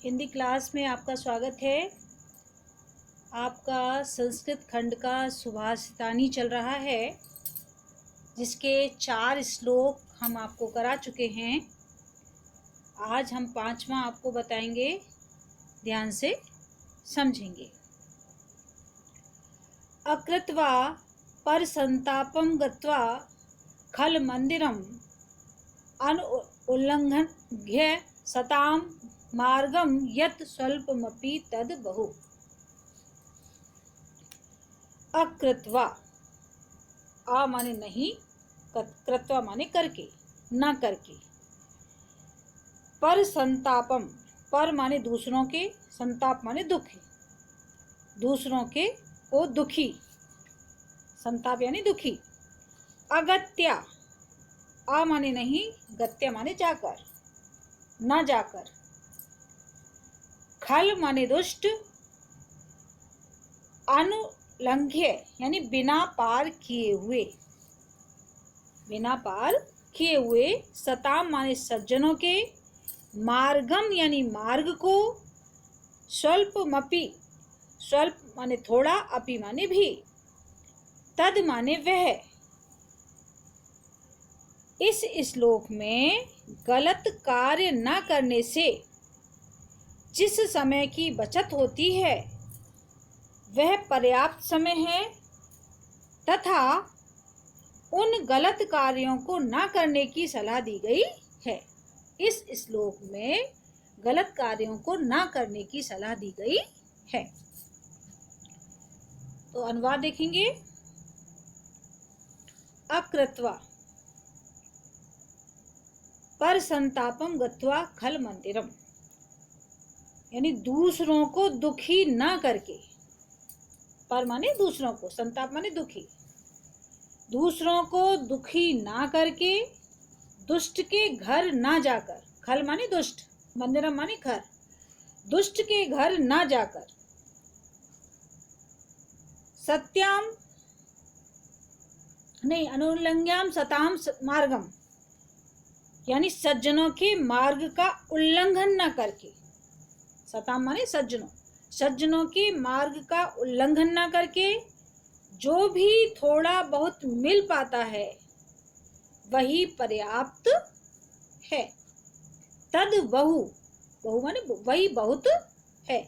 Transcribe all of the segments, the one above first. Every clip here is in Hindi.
हिंदी क्लास में आपका स्वागत है। आपका संस्कृत खंड का सुभाषितानी चल रहा है, जिसके 4 श्लोक हम आपको करा चुके हैं। आज हम 5वां आपको बताएंगे, ध्यान से समझेंगे। अकृत्वा पर संतापम गत्वा खल मंदिरम अनुल्लंघ्य सताम मार्गम यत् स्वल्पमपि तद बहु। अकृत्वा, आ माने नहीं, कृत्वा माने करके, ना करके। पर संतापम, पर माने दूसरों के, संताप माने दुख, दूसरों के को दुखी, संताप यानी दुखी। अगत्या, आ माने नहीं, गत्या माने जाकर, ना जाकर। खल माने दुष्ट, अनुल्लंघ्य यानी बिना पार किए हुए, बिना पार किए हुए। सताम माने सज्जनों के, मार्गम यानी मार्ग को, स्वल्पमपि, स्वल्प माने थोड़ा, अपि माने भी, तद माने वह। इस श्लोक में गलत कार्य न करने से जिस समय की बचत होती है वह पर्याप्त समय है, तथा उन गलत कार्यों को न करने की सलाह दी गई है। इस श्लोक में गलत कार्यों को न करने की सलाह दी गई है। तो अनुवाद देखेंगे। अकृत्वा पर संतापम गत्वा खल मंदिरम, यानी दूसरों को दुखी ना करके। पर माने दूसरों को, संताप माने दुखी। दूसरों को दुखी ना करके, दुष्ट के घर ना जाकर, खल माने दुष्ट, मंदिरम माने घर, दुष्ट के घर ना जाकर। सत्याम नहीं, अनुल्लंघ्याम सताम मार्गम, यानी सज्जनों के मार्ग का उल्लंघन न करके। सताम माने सज्जनों, सज्जनों के मार्ग का उल्लंघन न करके जो भी थोड़ा बहुत मिल पाता है वही पर्याप्त है। तद बहु, बहु माने वही बहुत है।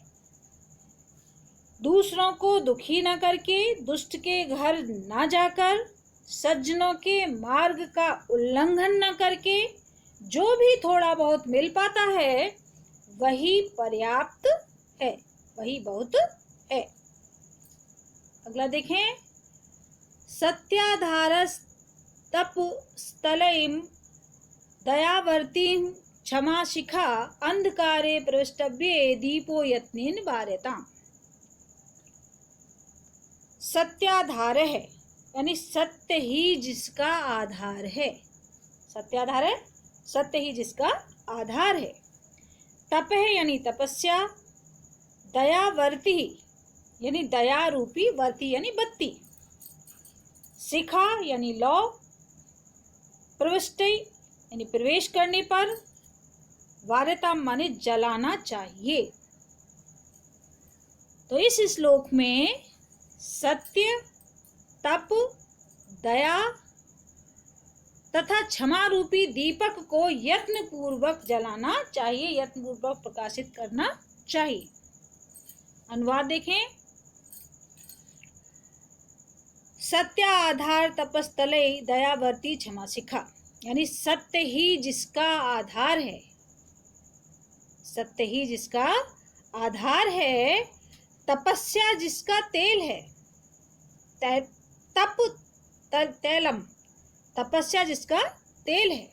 दूसरों को दुखी न करके, दुष्ट के घर ना जाकर, सज्जनों के मार्ग का उल्लंघन न करके जो भी थोड़ा बहुत मिल पाता है वही पर्याप्त है, वही बहुत है। अगला देखें। सत्याधारस्तप स्थलैम दयावर्तीं क्षमा शिखा अंधकारे प्रवेष्टव्ये दीपो यत्नेन बार्यताम्। सत्याधार है यानी सत्य ही जिसका आधार है। सत्याधार है, सत्य ही जिसका आधार है। तप है यानी तपस्या, दयावर्ती यानी दया रूपी, वर्ती यानी बत्ती, शिखा यानी लौ, प्रविष्टि यानी प्रवेश करने पर, वार्यता माने जलाना चाहिए। तो इस श्लोक में सत्य, तप, दया तथा क्षमा रूपी दीपक को यत्न पूर्वक जलाना चाहिए, यत्न पूर्वक प्रकाशित करना चाहिए। अनुवाद देखें। सत्य आधार तपस्थले दयावर्ती क्षमा शिखा, यानी सत्य ही जिसका आधार है, सत्य ही जिसका आधार है, तपस्या जिसका तेल है, तप तैलम तपस्या जिसका तेल है,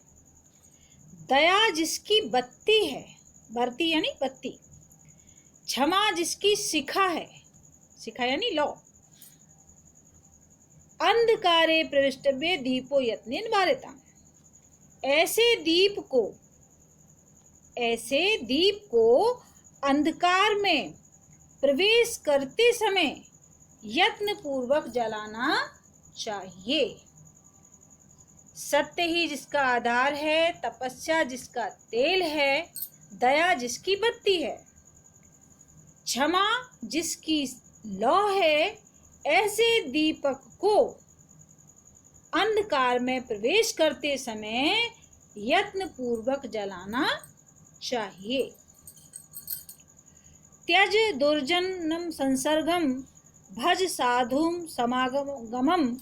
दया जिसकी बत्ती है, बत्ती यानी बत्ती, क्षमा जिसकी शिखा है, शिखा यानी लौ, अंधकारे प्रविष्टव्ये दीपो यत्नेन बार्यताम्। ऐसे दीप को अंधकार में प्रवेश करते समय यत्न पूर्वक जलाना चाहिए। सत्य ही जिसका आधार है, तपस्या जिसका तेल है, दया जिसकी बत्ती है, क्षमा जिसकी लौ है, ऐसे दीपक को अंधकार में प्रवेश करते समय यत्न पूर्वक जलाना चाहिए। त्यज दुर्जनम संसर्गम भज साधुम समागमम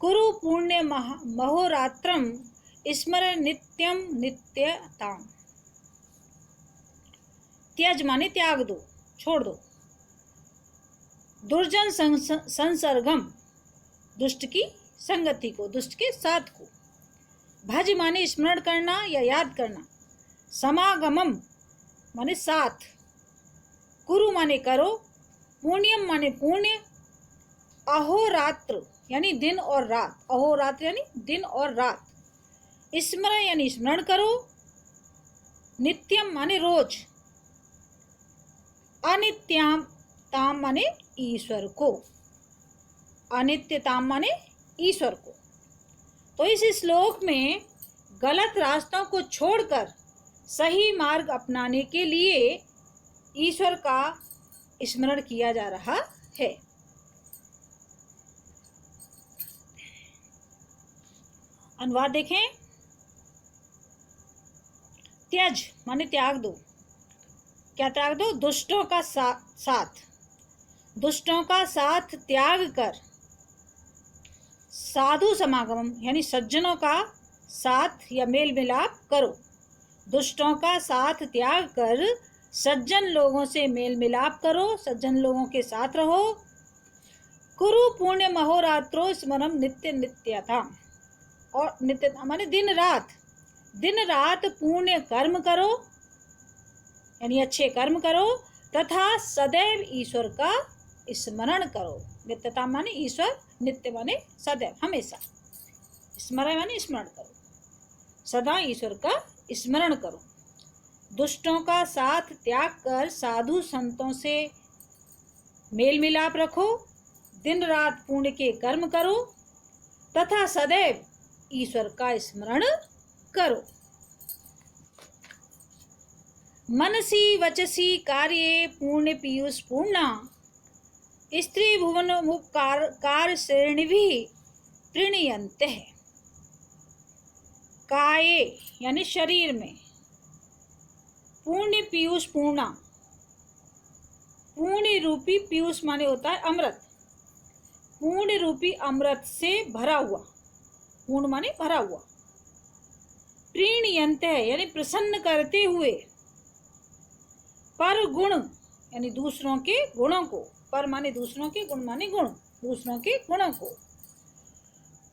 कुरु पुण्य महोरात्रम स्मर नित्यम नित्यताम। त्यज माने त्याग दो, छोड़ दो। दुर्जन संसर्गम, दुष्ट की संगति को, दुष्ट के साथ को। भज माने स्मरण करना या याद करना। समागमम माने साथ। कुरु माने करो। पुण्यम माने पुण्य। अहोरात्र यानी दिन और रात। अहोरात्र यानी दिन और रात। स्मरण यानी स्मरण करो। नित्यम माने रोज। अनित्यम ताम माने ईश्वर को। अनित्यताम माने ईश्वर को। तो इस श्लोक में गलत रास्तों को छोड़कर सही मार्ग अपनाने के लिए ईश्वर का स्मरण किया जा रहा है। अनुवाद देखें। त्यज माने त्याग दो। क्या त्याग दो? दुष्टों का साथ। दुष्टों का साथ त्याग कर साधु समागम यानी सज्जनों का साथ या मेल मिलाप करो। दुष्टों का साथ त्याग कर सज्जन लोगों से मेल मिलाप करो, सज्जन लोगों के साथ रहो। कुरु पुण्य महोरात्रो स्मरम नित्य नित्यता। और नित्य माने दिन रात। दिन रात पुण्य कर्म करो यानी अच्छे कर्म करो तथा सदैव ईश्वर का स्मरण करो। नित्यता माने ईश्वर, नित्य माने सदैव, हमेशा। स्मरण माने स्मरण करो, सदा ईश्वर का स्मरण करो। दुष्टों का साथ त्याग कर साधु संतों से मेल मिलाप रखो। दिन रात पुण्य के कर्म करो तथा सदैव ईश्वर का स्मरण करो। मनसी वचसी कार्ये पुण्य पीयूष पूर्णा स्त्री भुवन उपकार श्रेणिभिः प्रणीयन्ते। काये यानी शरीर में, पुण्य पीयूष पूर्णा, पुण्य रूपी पीयूष माने होता है अमृत। पुण्य रूपी अमृत से भरा हुआ, पूर्ण माने भरा हुआ। प्रीणयन्ते यानी प्रसन्न करते हुए। पर गुण यानी दूसरों के गुणों को। पर माने दूसरों के, गुण माने गुण, दूसरों के गुणों को।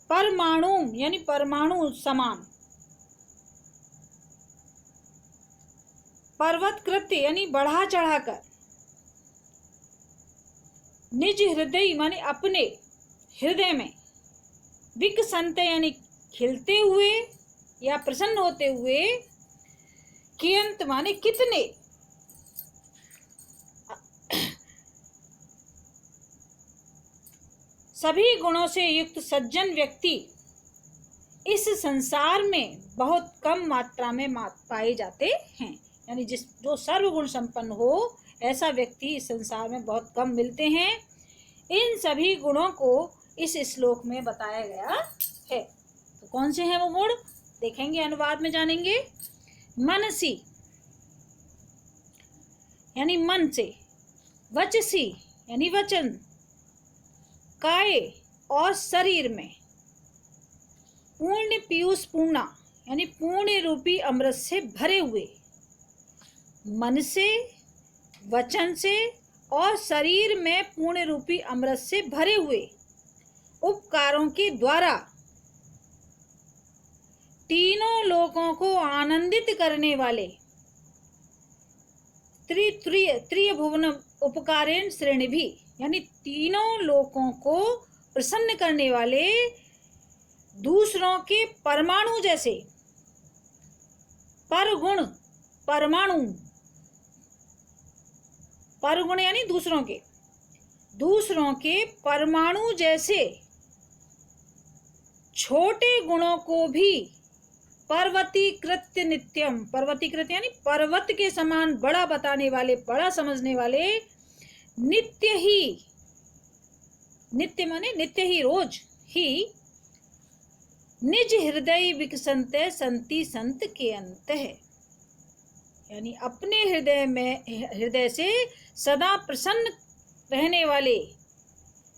परमाणु यानी परमाणु समान। पर्वत कृत्य यानी बढ़ा चढ़ाकर। निज हृदय माने अपने हृदय में। विकसंत यानी खिलते हुए या प्रसन्न होते हुए। कियंत माने कितने। सभी गुणों से युक्त सज्जन व्यक्ति इस संसार में बहुत कम मात्रा में पाए जाते हैं। यानी जो सर्वगुण संपन्न हो ऐसा व्यक्ति इस संसार में बहुत कम मिलते हैं। इन सभी गुणों को इस श्लोक में बताया गया है। तो कौन से हैं वो गुण देखेंगे, अनुवाद में जानेंगे। मनसी यानी मन से। वचसी यानी वचन। काय और शरीर में। पूर्ण पीयूष पूर्णा यानी पूर्ण रूपी अमृत से भरे हुए। मन से, वचन से और शरीर में पूर्ण रूपी अमृत से भरे हुए उपकारों के द्वारा तीनों लोकों को आनंदित करने वाले त्रिभुवन उपकारेण श्रेणी भी यानी तीनों लोकों को प्रसन्न करने वाले दूसरों के परमाणु जैसे। परगुण परमाणु। परगुण यानी दूसरों के परमाणु जैसे छोटे गुणों को भी पर्वती कृत्य नित्यम, पर्वती कृत्य यानी पर्वत के समान बड़ा बताने वाले, बड़ा समझने वाले, नित्य ही, नित्य माने नित्य ही, रोज ही, निज हृदय विकसंते संति संत के अंत है, यानी अपने हृदय में, हृदय से सदा प्रसन्न रहने वाले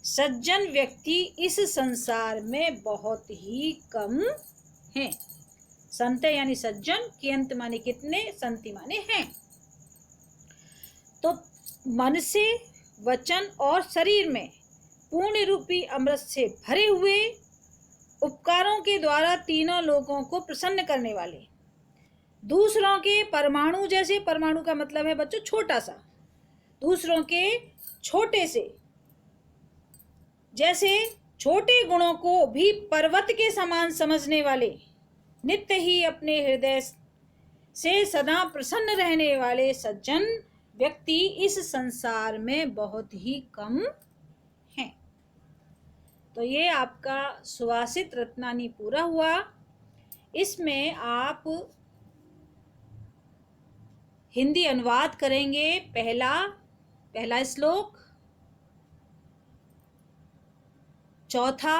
सज्जन व्यक्ति इस संसार में बहुत ही कम हैं। संत यानी सज्जन, कियंत माने कितने, संति माने हैं। तो मन से, वचन और शरीर में पूर्ण रूपी अमृत से भरे हुए, उपकारों के द्वारा तीनों लोगों को प्रसन्न करने वाले, दूसरों के परमाणु जैसे, परमाणु का मतलब है बच्चों छोटा सा, दूसरों के छोटे से जैसे छोटे गुणों को भी पर्वत के समान समझने वाले, नित्य ही अपने हृदय से सदा प्रसन्न रहने वाले सज्जन व्यक्ति इस संसार में बहुत ही कम हैं। तो ये आपका सुभाषित रत्नानी पूरा हुआ। इसमें आप हिंदी अनुवाद करेंगे। पहला श्लोक, चौथा,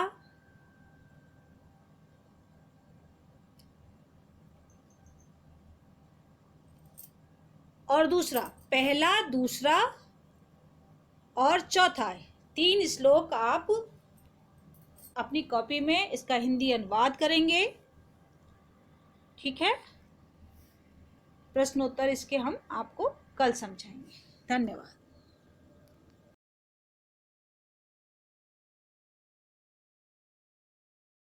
और दूसरा, पहला, दूसरा और चौथा, 3 श्लोक आप अपनी कॉपी में इसका हिंदी अनुवाद करेंगे। ठीक है, प्रश्नोत्तर इसके हम आपको कल समझाएंगे। धन्यवाद।